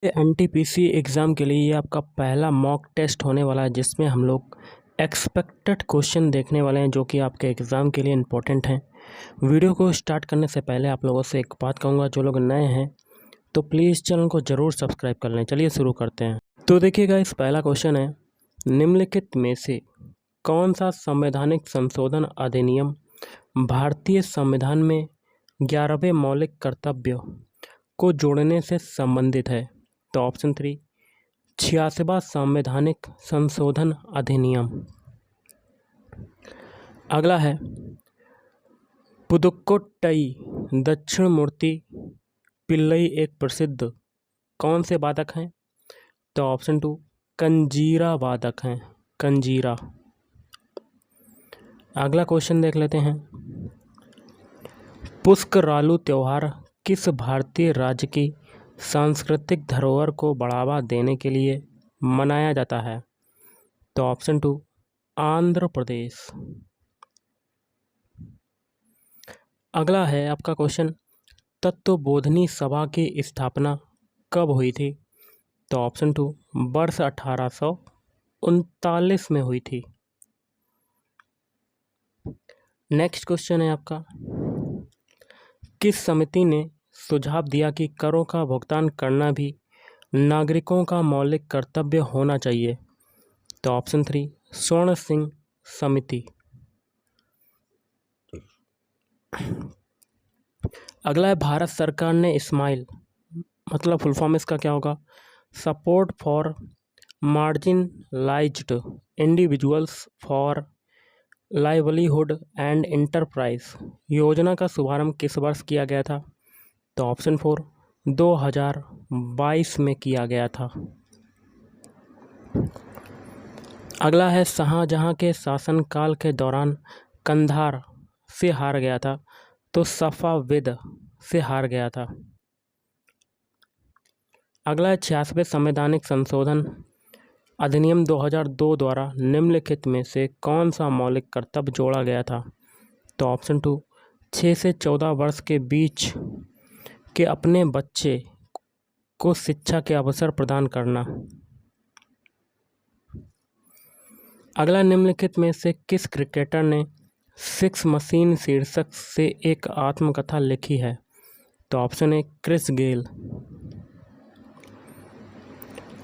NTPC exam के लिए ये आपका पहला मॉक टेस्ट होने वाला है, जिसमें हम लोग एक्सपेक्टेड क्वेश्चन देखने वाले हैं जो कि आपके एग्ज़ाम के लिए इम्पोर्टेंट हैं। वीडियो को स्टार्ट करने से पहले आप लोगों से एक बात कहूँगा, जो लोग नए हैं तो प्लीज़ चैनल को ज़रूर सब्सक्राइब कर लें। चलिए शुरू करते हैं। तो देखिएगा, इस पहला क्वेश्चन है, निम्नलिखित में से कौन सा संवैधानिक संशोधन अधिनियम भारतीय संविधान में 11वें मौलिक कर्तव्य को जोड़ने से संबंधित है? तो ऑप्शन 3 86वां संवैधानिक संशोधन अधिनियम। अगला है, पुदुक्कोट्टई दक्षिणमूर्ति पिल्लई एक प्रसिद्ध कौन से वादक हैं? तो ऑप्शन 2 कंजीरा वादक हैं, कंजीरा। अगला क्वेश्चन देख लेते हैं, पुष्करालू त्यौहार किस भारतीय राज्य की सांस्कृतिक धरोहर को बढ़ावा देने के लिए मनाया जाता है? तो ऑप्शन 2 आंध्र प्रदेश। अगला है आपका क्वेश्चन, तत्वबोधिनी सभा की स्थापना कब हुई थी? तो ऑप्शन 2 वर्ष 1839 में हुई थी। नेक्स्ट क्वेश्चन है आपका, किस समिति ने सुझाव दिया कि करों का भुगतान करना भी नागरिकों का मौलिक कर्तव्य होना चाहिए? तो ऑप्शन 3 स्वर्ण सिंह समिति। अगला है, भारत सरकार ने स्माइल मतलब फुल फॉर्म इसका क्या होगा? Support for marginalised individuals for livelihood and enterprise योजना का शुभारंभ किस वर्ष किया गया था? तो ऑप्शन 4 2022 में किया गया था। अगला है, शाहजहां के शासनकाल के दौरान कंधार से हार गया था, तो सफाविद से हार गया था। अगला है, 86वें संवैधानिक संशोधन अधिनियम 2002 द्वारा निम्नलिखित में से कौन सा मौलिक कर्तव्य जोड़ा गया था? तो ऑप्शन 2 6 से 14 वर्ष के बीच के अपने बच्चे को शिक्षा के अवसर प्रदान करना। अगला, निम्नलिखित में से किस क्रिकेटर ने सिक्स मशीन शीर्षक से एक आत्मकथा लिखी है? तो ऑप्शन 1 क्रिस गेल।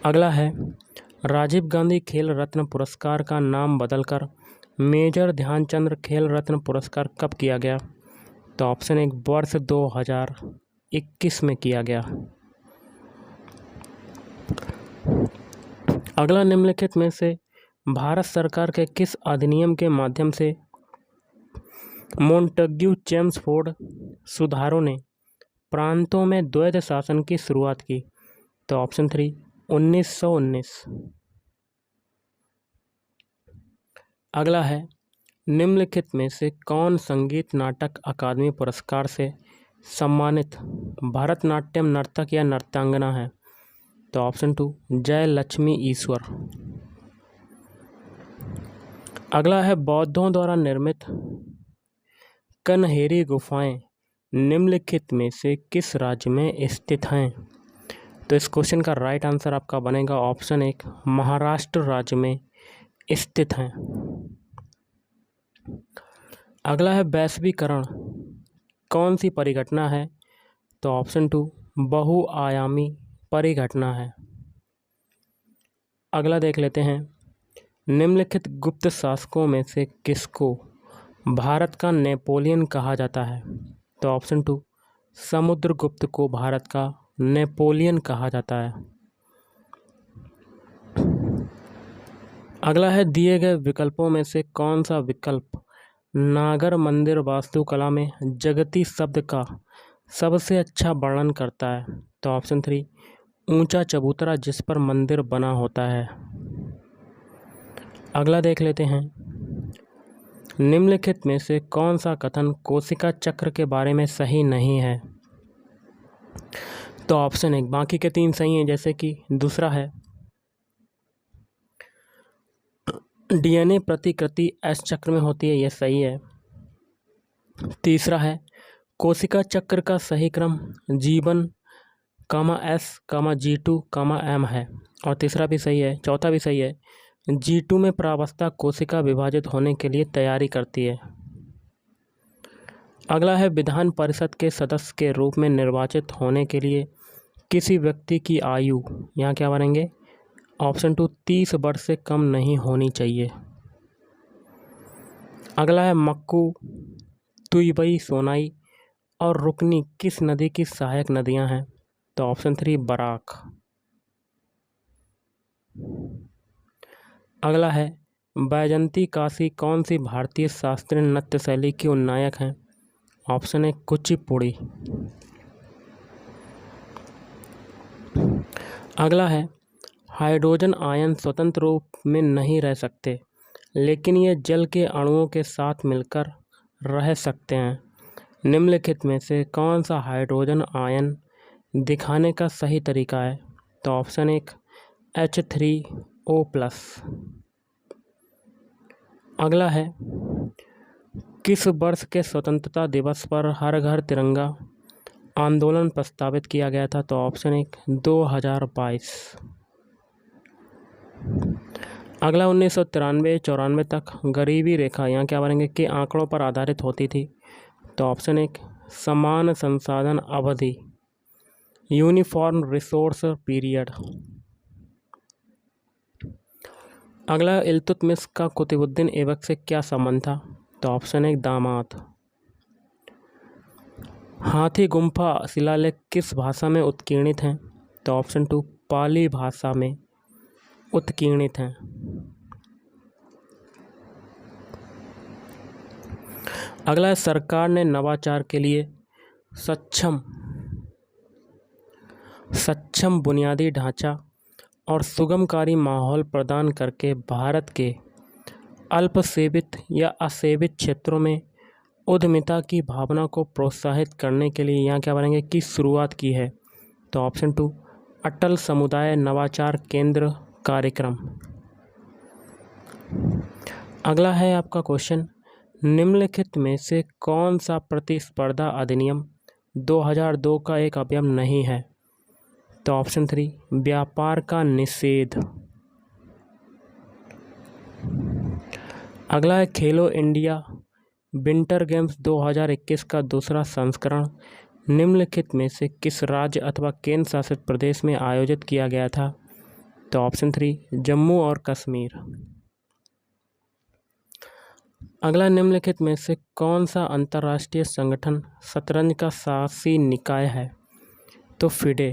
अगला है, राजीव गांधी खेल रत्न पुरस्कार का नाम बदलकर मेजर ध्यानचंद खेल रत्न पुरस्कार कब किया गया? तो ऑप्शन 1 वर्ष 2021 में किया गया। अगला, निम्नलिखित में से भारत सरकार के किस अधिनियम के माध्यम से मोंटेग्यू चेम्सफोर्ड सुधारों ने प्रांतों में द्वैध शासन की शुरुआत की? तो ऑप्शन 3 1919। अगला है, निम्नलिखित में से कौन संगीत नाटक अकादमी पुरस्कार से सम्मानित भरतनाट्यम नर्तक या नर्तंगना है? तो ऑप्शन 2 जय लक्ष्मी ईश्वर। अगला है, बौद्धों द्वारा निर्मित कन्हेरी गुफाएं निम्नलिखित में से किस राज्य में स्थित हैं? तो इस क्वेश्चन का राइट आंसर आपका बनेगा ऑप्शन 1 महाराष्ट्र राज्य में स्थित हैं। अगला है, वैश्वीकरण कौन सी परिघटना है? तो ऑप्शन 2 बहुआयामी परिघटना है। अगला देख लेते हैं, निम्नलिखित गुप्त शासकों में से किसको भारत का नेपोलियन कहा जाता है? तो ऑप्शन 2 समुद्रगुप्त को भारत का नेपोलियन कहा जाता है। अगला है, दिए गए विकल्पों में से कौन सा विकल्प नागर मंदिर वास्तुकला में जगती शब्द का सबसे अच्छा वर्णन करता है? तो ऑप्शन 3 ऊंचा चबूतरा जिस पर मंदिर बना होता है। अगला देख लेते हैं, निम्नलिखित में से कौन सा कथन कोशिका चक्र के बारे में सही नहीं है? तो ऑप्शन 1 बाकी के 3 सही हैं, जैसे कि दूसरा है, डीएनए प्रतिकृति एस चक्र में होती है, यह सही है। तीसरा है, कोशिका चक्र का सही क्रम जीवन G2, M है। और तीसरा भी सही है, चौथा भी सही है। G2 में प्रावस्था कोशिका विभाजित होने के लिए तैयारी करती है। अगला है विधान परिषद के सदस्य के रूप में निर्वाचित होने के लिए किसी व्यक्ति की आयु, यहाँ क्या बनेंगे, ऑप्शन 2 30 वर्ष से कम नहीं होनी चाहिए। अगला है मक्कू, तुईबई, सोनाई और रुकनी किस नदी की सहायक नदियां हैं, तो ऑप्शन 3 बराक। अगला है बैजंती काशी कौन सी भारतीय शास्त्रीय नृत्य शैली की उन्नायक हैं, ऑप्शन 1 कुचिपुड़ी। अगला है हाइड्रोजन आयन स्वतंत्र रूप में नहीं रह सकते, लेकिन ये जल के अणुओं के साथ मिलकर रह सकते हैं। निम्नलिखित में से कौन सा हाइड्रोजन आयन दिखाने का सही तरीका है, तो ऑप्शन 1 H3O+। अगला है किस वर्ष के स्वतंत्रता दिवस पर हर घर तिरंगा आंदोलन प्रस्तावित किया गया था, तो ऑप्शन 1 2022। अगला 1993-94 तक गरीबी रेखा, यहाँ क्या बनेंगे, के आंकड़ों पर आधारित होती थी, तो ऑप्शन 1 समान संसाधन अवधि, यूनिफॉर्म रिसोर्स पीरियड। अगला इल्तुतमिश का कुतुबुद्दीन ऐबक से क्या संबंध था, तो ऑप्शन 1 दामाद। हाथी गुम्फा शिलालेख किस भाषा में उत्कीर्णित हैं, तो ऑप्शन 2 पाली भाषा में उत्कीर्णित हैं। अगला सरकार ने नवाचार के लिए सक्षम बुनियादी ढांचा और सुगमकारी माहौल प्रदान करके भारत के अल्पसेवित या असेवित क्षेत्रों में उद्यमिता की भावना को प्रोत्साहित करने के लिए यहाँ क्या बनेंगे की शुरुआत की है, तो ऑप्शन 2 अटल समुदाय नवाचार केंद्र कार्यक्रम। अगला है आपका क्वेश्चन, निम्नलिखित में से कौन सा प्रतिस्पर्धा अधिनियम 2002 का एक अवयव नहीं है, तो ऑप्शन 3 व्यापार का निषेध। अगला है खेलो इंडिया विंटर गेम्स 2021 का दूसरा संस्करण निम्नलिखित में से किस राज्य अथवा केंद्र शासित प्रदेश में आयोजित किया गया था, तो ऑप्शन 3 जम्मू और कश्मीर। अगला निम्नलिखित में से कौन सा अंतर्राष्ट्रीय संगठन शतरंज का शासी निकाय है, तो फिडे।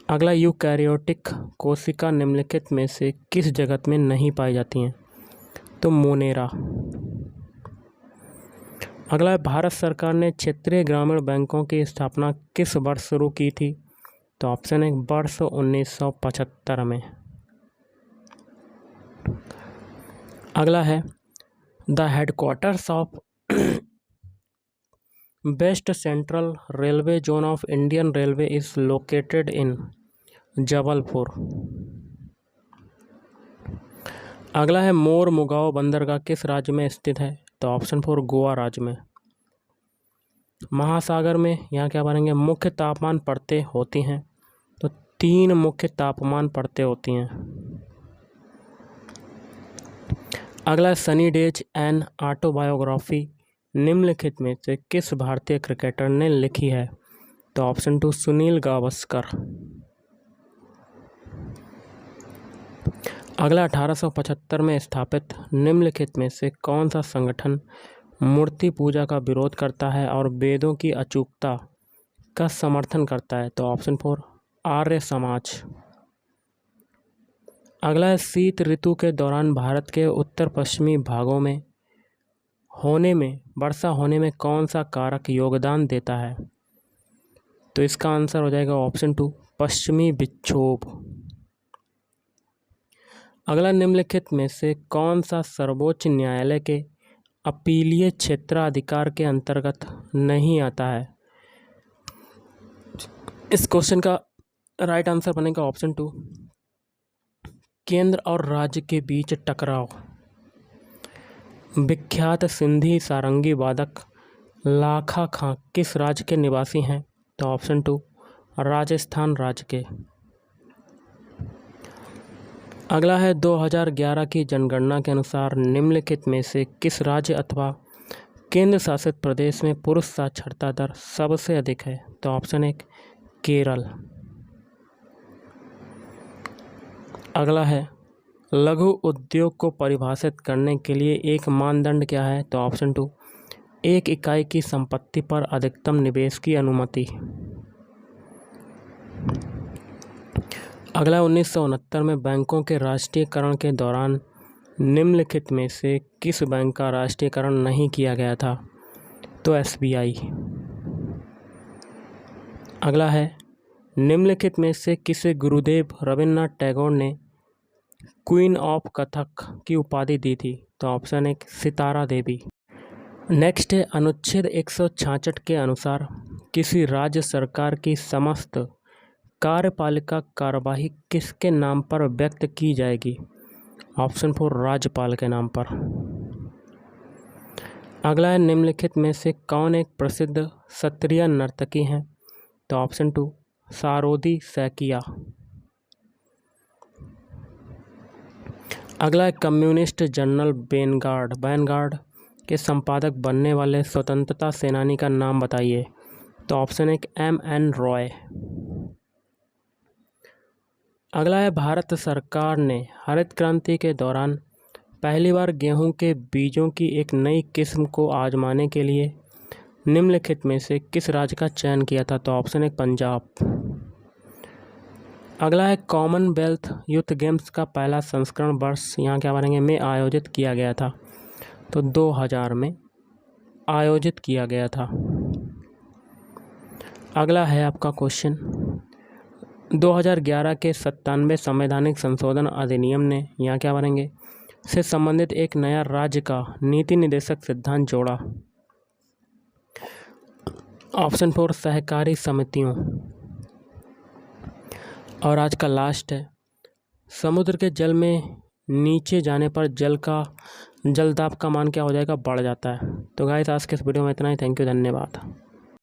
अगला यूकैरियोटिक कोशिका निम्नलिखित में से किस जगत में नहीं पाई जाती हैं, तो मोनेरा। अगला भारत सरकार ने क्षेत्रीय ग्रामीण बैंकों की स्थापना किस वर्ष शुरू की थी, तो ऑप्शन 1 वर्ष 1975 में। अगला है the headquarters of West Central Railway zone of Indian Railway is located in Jabalpur. अगला है मोर मुगाओ बंदरगाह किस राज्य में स्थित है, तो ऑप्शन 4 गोवा राज्य में। महासागर में यहाँ क्या बनेंगे, मुख्य तापमान परतें होती हैं, तो 3 मुख्य तापमान परतें होती हैं। अगला सनी डेज एन ऑटोबायोग्राफी निम्नलिखित में से किस भारतीय क्रिकेटर ने लिखी है, तो ऑप्शन 2 सुनील गावस्कर। अगला 1875 में स्थापित निम्नलिखित में से कौन सा संगठन मूर्ति पूजा का विरोध करता है और वेदों की अचूकता का समर्थन करता है, तो ऑप्शन 4 आर्य समाज। अगला है शीत ऋतु के दौरान भारत के उत्तर पश्चिमी भागों में वर्षा होने में कौन सा कारक योगदान देता है, तो इसका आंसर हो जाएगा ऑप्शन 2 पश्चिमी विक्षोभ। अगला निम्नलिखित में से कौन सा सर्वोच्च न्यायालय के अपीलीय क्षेत्राधिकार के अंतर्गत नहीं आता है, इस क्वेश्चन का राइट आंसर बनेगा ऑप्शन 2 केंद्र और राज्य के बीच टकराव। विख्यात सिंधी सारंगी वादक लाखा खां किस राज्य के निवासी हैं, तो ऑप्शन 2 राजस्थान राज्य के। अगला है 2011 की जनगणना के अनुसार निम्नलिखित में से किस राज्य अथवा केंद्र शासित प्रदेश में पुरुष साक्षरता दर सबसे अधिक है? तो ऑप्शन 1 केरल। अगला है लघु उद्योग को परिभाषित करने के लिए एक मानदंड क्या है? तो ऑप्शन 2 एक इकाई की संपत्ति पर अधिकतम निवेश की अनुमति। अगला 1969 में बैंकों के राष्ट्रीयकरण के दौरान निम्नलिखित में से किस बैंक का राष्ट्रीयकरण नहीं किया गया था? तो SBI। अगला है निम्नलिखित में से किसे गुरुदेव रविन्द्रनाथ टैगोर ने क्वीन ऑफ कथक की उपाधि दी थी? तो ऑप्शन 1 सितारा देवी। नेक्स्ट है अनुच्छेद 166 के अनुसार किसी राज्य सरकार की समस्त कार्यपालिका कार्यवाही किसके नाम पर व्यक्त की जाएगी? ऑप्शन 4 राज्यपाल के नाम पर। अगला है निम्नलिखित में से कौन एक प्रसिद्ध सत्रिय नर्तकी हैं? तो ऑप्शन 2 सारोदी सैकिया। अगला है कम्युनिस्ट जर्नल वैनगार्ड के संपादक बनने वाले स्वतंत्रता सेनानी का नाम बताइए। तो ऑप्शन 1 M.N. रॉय। अगला है भारत सरकार ने हरित क्रांति के दौरान पहली बार गेहूं के बीजों की एक नई किस्म को आजमाने के लिए निम्नलिखित में से किस राज्य का चयन किया था? तो ऑप्शन 1 पंजाब। अगला है कॉमनवेल्थ यूथ गेम्स का पहला संस्करण वर्ष यहाँ क्या बनेंगे में आयोजित किया गया था? तो 2000 में आयोजित किया गया था। अगला है आपका क्वेश्चन 2011 के 97वें संवैधानिक संशोधन अधिनियम ने यहाँ क्या बनेंगे से संबंधित एक नया राज्य का नीति निर्देशक सिद्धांत जोड़ा। ऑप्शन 4 सहकारी समितियों। और आज का लास्ट है समुद्र के जल में नीचे जाने पर जलदाब का मान क्या हो जाएगा? बढ़ जाता है। तो गाइस आज के इस वीडियो में इतना ही। थैंक यू, धन्यवाद।